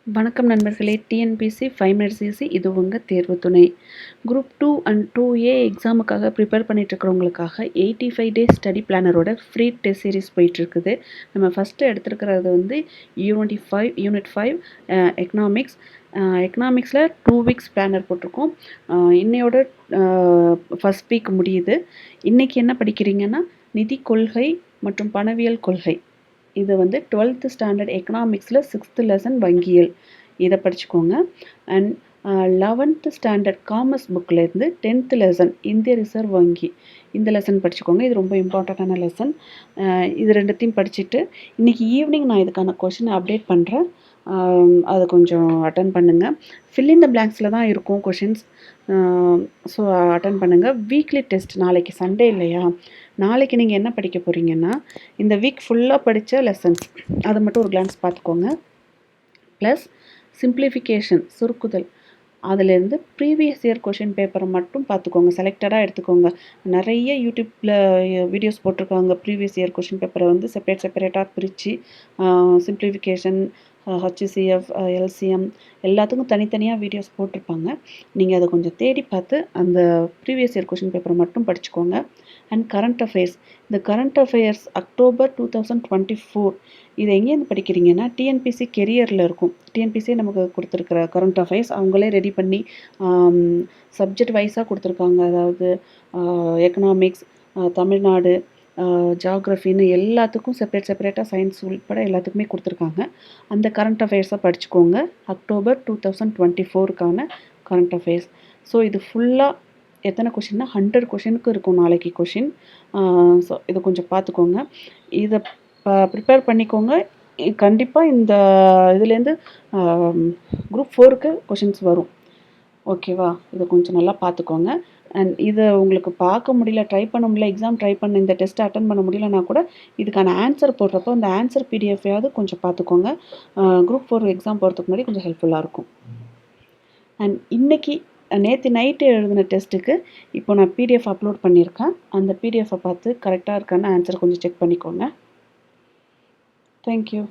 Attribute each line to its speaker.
Speaker 1: வணக்கம் நண்பர்களே. TNPSC 5 minutes easy இது உங்கள் தேர்வு துணை. குரூப் 2 அண்ட் 2A எக்ஸாமுக்காக ப்ரிப்பேர் பண்ணிகிட்ருக்கிறவங்களுக்காக 85 டேஸ் ஸ்டடி பிளானரோட ஃப்ரீ டெஸ்ட் சீரிஸ் போயிட்டுருக்குது. நம்ம ஃபஸ்ட்டு எடுத்துருக்கிறது வந்து யூனிட் 5 எக்கனாமிக்ஸ். எக்கனாமிக்ஸில் 2 வீக்ஸ் பிளானர் போட்டிருக்கோம். இன்னையோட ஃபஸ்ட் வீக் முடியுது. இன்றைக்கி என்ன படிக்கிறீங்கன்னா நிதி கொள்கை மற்றும் பணவியல் கொள்கை. இது வந்து 12th ஸ்டாண்டர்ட் எக்கனாமிக்ஸில் 6th லெசன் வங்கியல், இதை படிச்சுக்கோங்க. அண்ட் 11th ஸ்டாண்டர்ட் காமர்ஸ் புக்கிலேருந்து 10th லெசன் இந்திய ரிசர்வ் வங்கி, இந்த லெசன் படிச்சுக்கோங்க. இது ரொம்ப இம்பார்ட்டண்ட்டான லெசன். இது ரெண்டுத்தையும் படிச்சுட்டு இன்றைக்கி ஈவினிங் நான் இதுக்கான கொஷினை அப்டேட் பண்ணுறேன். அதை கொஞ்சம் அட்டன் பண்ணுங்கள். ஃபில் இன் த பிளாங்க்ஸில் தான் இருக்கும் கொஷின்ஸ். ஸோ அட்டன் பண்ணுங்கள். வீக்லி டெஸ்ட் நாளைக்கு சண்டே இல்லையா, நாளைக்கு நீங்கள் என்ன படிக்க போகிறீங்கன்னா இந்த வீக் ஃபுல்லாக படித்த லெசன்ஸ் அதை மட்டும் ஒரு கிளான்ஸ் பார்த்துக்கோங்க. ப்ளஸ் சிம்பிளிஃபிகேஷன், சுருக்குதல், அதிலேருந்து ப்ரீவியஸ் இயர் கொஷின் பேப்பரை மட்டும் பார்த்துக்கோங்க. செலக்டடாக எடுத்துக்கோங்க. நிறைய யூடியூப்பில் வீடியோஸ் போட்டிருக்காங்க. ப்ரீவியஸ் இயர் கொஷின் பேப்பரை வந்து செப்பரேட்டாக பிரித்து சிம்பிளிஃபிகேஷன், HCF, LCM எல்லாத்துக்கும் தனித்தனியாக வீடியோஸ் போட்டிருப்பாங்க. நீங்கள் அதை கொஞ்சம் தேடி பார்த்து அந்த ப்ரீவியஸ் இயர் கொஷின் பேப்பரை மட்டும் படிச்சுக்கோங்க. அண்ட் கரண்ட் அஃபேர்ஸ், இந்த கரண்ட் அஃபேர்ஸ் அக்டோபர் 2024 இது எங்கேருந்து படிக்கிறீங்கன்னா டிஎன்பிசி கெரியரில் இருக்கும். டிஎன்பிசியே நமக்கு கொடுத்துருக்குற கரண்ட் அஃபேர்ஸ் அவங்களே ரெடி பண்ணி சப்ஜெக்ட் வைஸாக கொடுத்துருக்காங்க. அதாவது எக்கனாமிக்ஸ், தமிழ்நாடு, ஜியாகிரஃபின்னு எல்லாத்துக்கும் செப்பரேட்டாக சயின்ஸ் உள்பட எல்லாத்துக்குமே கொடுத்துருக்காங்க. அந்த கரண்ட் அஃபேர்ஸை படிச்சுக்கோங்க. அக்டோபர் 2024க்கான கரண்ட் அஃபேர்ஸ். ஸோ இது ஃபுல்லாக எத்தனை கொஷின்னா 100 கொஷினுக்கு இருக்கும் நாளைக்கு கொஷின். ஸோ இதை கொஞ்சம் பார்த்துக்கோங்க. இதை ப்ரிப்பேர் பண்ணிக்கோங்க. கண்டிப்பாக இந்த இதுலேருந்து குரூப் 4க்கு கொஷின்ஸ் வரும். ஓகேவா? இதை கொஞ்சம் நல்லா பார்த்துக்கோங்க. அண்ட் இதை உங்களுக்கு பார்க்க முடியல, ட்ரை பண்ண முடியல, எக்ஸாம் ட்ரை பண்ண இந்த டெஸ்ட்டை அட்டன் பண்ண முடியலனா கூட இதுக்கான ஆன்சர் போடுறப்போ அந்த ஆன்சர் பிடிஎஃப்யாவது கொஞ்சம் பார்த்துக்கோங்க. குரூப் 4 எக்ஸாம் போகிறதுக்கு முன்னாடி கொஞ்சம் ஹெல்ப்ஃபுல்லாக இருக்கும். அண்ட் இன்றைக்கி நேற்று நைட்டு எழுதின டெஸ்ட்டுக்கு இப்போ நான் பிடிஎஃப் அப்லோட் பண்ணியிருக்கேன். அந்த பிடிஎஃப்பை பார்த்து கரெக்டாக இருக்கான்னு ஆன்சர் கொஞ்சம் செக் பண்ணிக்கோங்க. தேங்க்யூ.